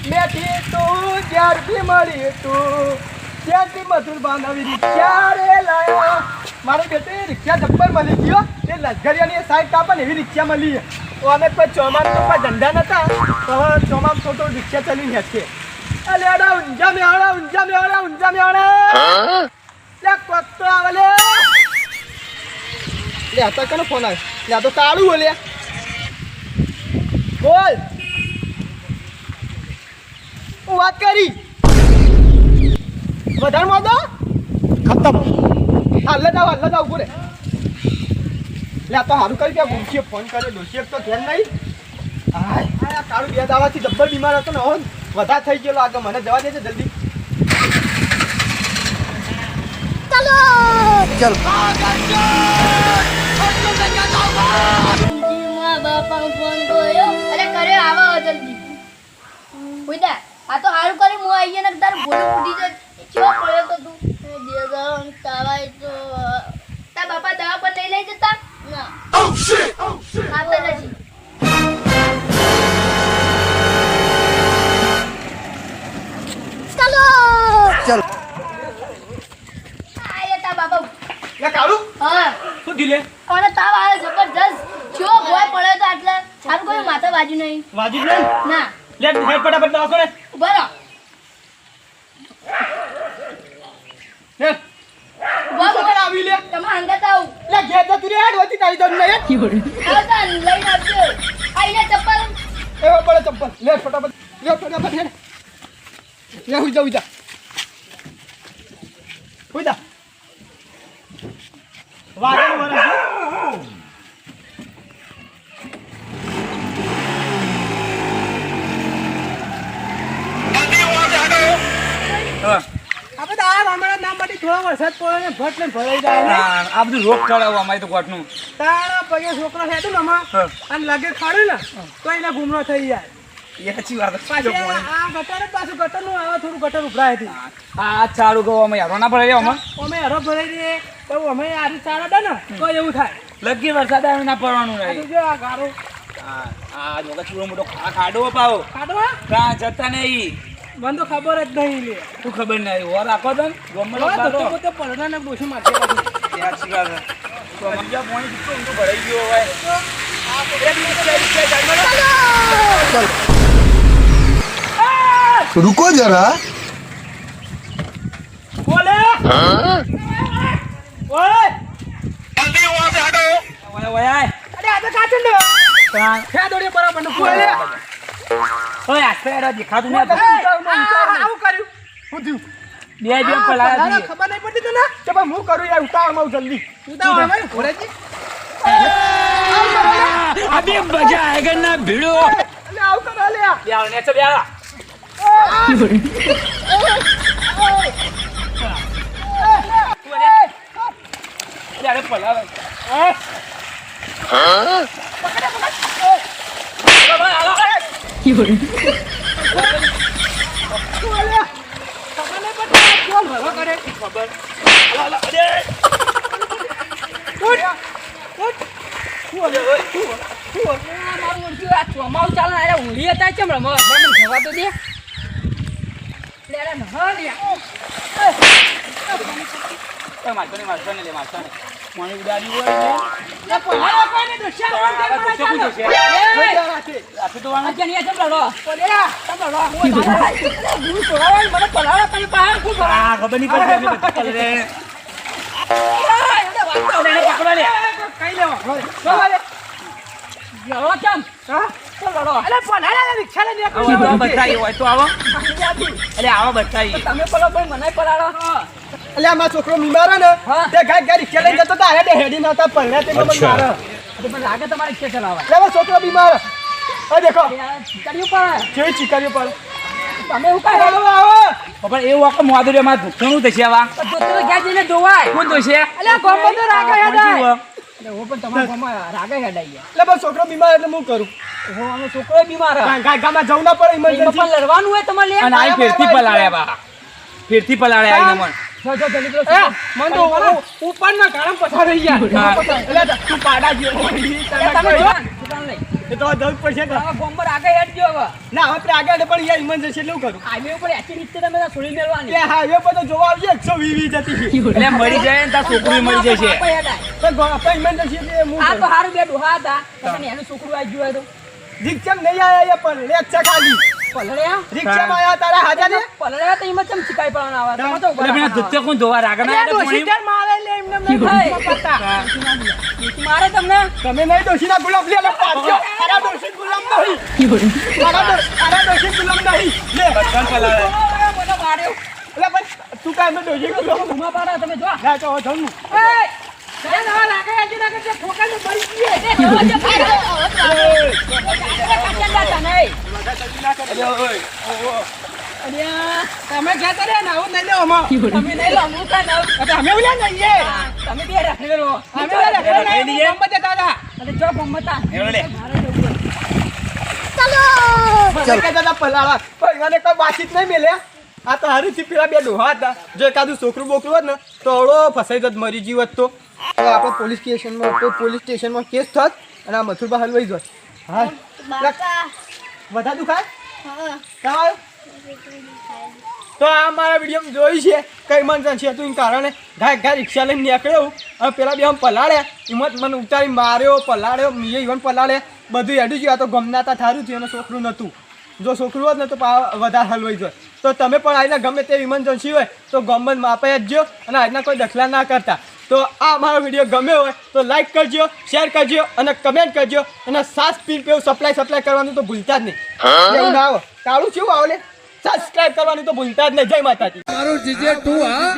મેથી તું જ્યારથી મળી તું ત્યારથી મથુર બાંધવી રિક્ષા રે લાયો મારો બેટે રિક્ષા જબ્બર મળી ગયો તે લશ્કરીયાની સાઈડ કાપે ને એવી રિક્ષા મળી અમે કોઈ ચોમામ તો કોઈ ધંધા નતા તો ચોમામ તો રિક્ષા ચલીને હેઠે અલે આડા ઊંઝા મેળા લે કોતો આવે લે આ કનો ફોન આવે લે આ તો કાળું બોલે બોલ હું વાત કરી વધારે મોદો ખતમ હાલ જાવ બોલે લે આ તો સારું કરી કે ગુમશીએ ફોન કર્યો ડોશીએ તો ધ્યાન નહીં આ કાળું બે દાવાથી જબ્બર બીમાર હતો ને વધારે થઈ ગયેલો આગળ મને જવા દેજે જલ્દી ચલો ચલ બાપા ફોન કર્યો અરે કર્યો આવો જલ્દી ઉઈદા આ તો હારું કરી હું આવી ગયો ને તાર ભૂલ ફૂટી જાય ચો પડ્યો તો તું દેગમ તાવાય તો તા બાપા દવા પર લઈ લઈ જતા ના ઓ શિટ આપે નથી ચલો ચલ આયા તા બાપા લે કાળું હા શું દીલે અને તાવ આવે જબરજસ્ત ચો ભોય પડ્યો તો આટલા સારું કોઈ માથા બાજુ નહીં વાજી નહીં ના લે હેડ ફટાફટ દવા કરે ઉભા રહો હે ઉભા આવી લે તમે હંગાત આવ લે ઘેર જતી રે હેડ હોતી તારી દમ લે આવતા લઈને આવજો આઈને ચપ્પલ એ બળે ચપ્પલ લે ફટાફટ હેડ લે હુઈ જા વારે આપણે તો આ ગામડા નામ માટે થોડો વરસાદ પડે ને ભટ ને ભરાઈ જાય ને આ બધું રોગ ચડાવવા અમારી તો કોટનું તારા પગે છોકરો છે ને આમાં અને લાગે ખાડે ને તો એને ગુમરો થઈ જાય એ સાચી વાત પાછી આ ગટર પાછું ગટરનું આવે થોડું ગટર ઉભરાય હતી આ ચાલુ ગયો અમે યારો ના પડે અમે અમે હરો ભરાઈ દઈએ તો અમે આરી ચાર હતા ને તો એવું થાય લગી વરસાદ આવે ના પડવાનું આ નહીં જો આ ગારો આ જોકા ચૂરો મોટો ખાડો પાવો કાઢવા ત્યાં જતા નહીં મને તો ખબર જ નહીં લે શું ખબર નહીં ઓર રાખો તો ગમલો તો પોતે પડના ને બોસું મારશે સાચી વાત તો અમે જ્યાં પાણી દીધું તો ભરાઈ ગયો હોય रुको जरा બોલે ઓય ઓય ઓય અરે આ તો કાચંડ ફે દોડે બરાબર ને બોલે ઓય આ ફેર દેખાતું નહીં આવું કર્યું હું થયું બે પલાયા દાદા ખબર નહીં પડતી તને કે ભાઈ હું કરું યાર ઉતાવળમાં જલ્દી ઉતાવળમાં ઘોડેજી અબે મજા આયેગા ના ભીડો અલે આવ કર લે યાર ને ચલ યાર યાર પલાવા મારતો ને પાણી ઉડાડી હોય ને પલાવા કોઈને દોસ્યા તો વાળા કે નહીં ચમ લડો પોલેરા તમે રો હું છોડાવા મને પલાવા તમે બહાર ખૂબ આ ખબર નહીં પડતી અમે પકડ રે પકડો લે કઈ લેવા લે લડો કેમ હા તો લડો અલે પલાલા રિક્ષા લઈને આવો બતાઈ હોય તો આવો અરે આવો બતાઈ તમે પેલો ભાઈ મને પલાળો અલે આ છોકરો બીમાર ને તે ગાય રિક્ષા લઈને જતો તો આરે હેડી નતા પડ્યા તે મને મારે પણ લાગે તમારે કે ચલાવા લે છોકરો બીમાર આ દેખો ચીકરીઓ પર કેવી ચીકરીઓ પર તમે હું કાય આવો પણ એવું આખો મોદરીઓ માં ઘણું થશે આવા તો ક્યાં જઈને ધોવાય કોણ ધોશે અલે ગોમો તો રાગા હેડાય હું પણ તમારા ગામમાં રાગા હેડાઈ ગયા લે બસ છોકરો બીમાર એટલે હું કરું હું આનો છોકરો બીમાર ગામમાં જવું ના પડે ઇમરજન્સી પણ લડવાનું હોય તમારે અને આ ફેરથી પલાળ્યા બા ફેરથી પલાળ્યા આઈને મન મન તો ઉપર ના કારમ પસાર રહી ગયા એટલે તું પાડા ગયો તમે એ તો જવું પડશે કે હવે ગોમર આગળ હેડજો હવે ના હવે આપણે આગળ પણ યાર ઇમરજન્સી એટલે હું કરું હાઈવે ઉપર એસી રીતે તમે તો છોડી મેળવાની કે હાઈવે પર તો જોવા આવીએ 120 જતી એટલે મળી જાય ને તાર છોકરી મળી જશે તો આપણે ઇમરજન્સી એટલે હું આ તો હારું બે ડોહા હતા તમે એનું છોકરું આવી ગયું તો રિક્ષા નહીં આયા પણ લેક્ચર ખાલી પલળ્યા રિક્ષામાં આયા તારા હાજર ને પલળ્યા તો એમાં ચમ શીખાય પડવાના આવે તમે તો એટલે પેલા ધુત્તે કોણ ધોવા રાખે ના ડોશી મારે લે એમને મારે તમને તમે નહીં ડોશીના ગુલામ લે લે પાછો તારા ડોશી ગુલામ નહીં તારા ડોશી ગુલામ નહીં લે બધાને પલાળે. બધો માર્યો એટલે ભાઈ તું કાંઈ મેં ડોશી ગુલામ ધુમા પાડો તમે જો ના તો હવે જવું તમે કહેતા રે ને આવું નહીં લેવો અમે તમે નહીં લો હું કાં લાવ અમે ઓલા નહીં તમે બે રાખી લો અમે ઓલા લઈ લઈએ. નંબર દેતા હતા અને જો ગમતા એવડે લે. મને કહેતા હતા પલાળા પણ મને કોઈ વાતચીત નહીં મેલે આ તો હારું થી પેલા બે ડોહા હતા જો એકાદું છોકરું બોકરું હોત ને તો અવળો ફસાઈ જત મરી જીવત તો હવે આપણે પોલીસ સ્ટેશનમાં કેસ થત અને આ મથુરબા હલવાઈ જોત હા બાપા બધા દુખાય હા કાં તો આ મારા વિડીયોમાં જોઈ છે કઈ ઇમરજન્સી હતું એના કારણે ઘાય રિક્ષા લઈને નીકળ્યો હવે પેલા બે આમ પલાળ્યા હિંમત મને ઉતારી માર્યો પલાળ્યો મીએ ઈવન પલાળે બધું હેડું ગયું આ તો ગમનાતા થારું થયું અને છોકરું નહોતું જો છોકરું હોત ને તો વધારે હલવાઈ જાય તો તમે પણ આજના ગમે તે ઇમરજન્સી હોય તો ગવર્મેન્ટ માપે જ જો અને આજના કોઈ દખલા ના કરતા તો આ મારો વિડીયો ગમ્યો હોય તો લાઈક કરજો શેર કરજો અને કમેન્ટ કરજો અને સાત સ્પીડ પેવું સપ્લાય કરવાનું તો ભૂલતા જ નહીં એવું ના આવે તારું શું આવે સબસ્ક્રાઇબ કરવાનું તો ભૂલતા જ નહીં જય માતાજી મારું જીજે તું હા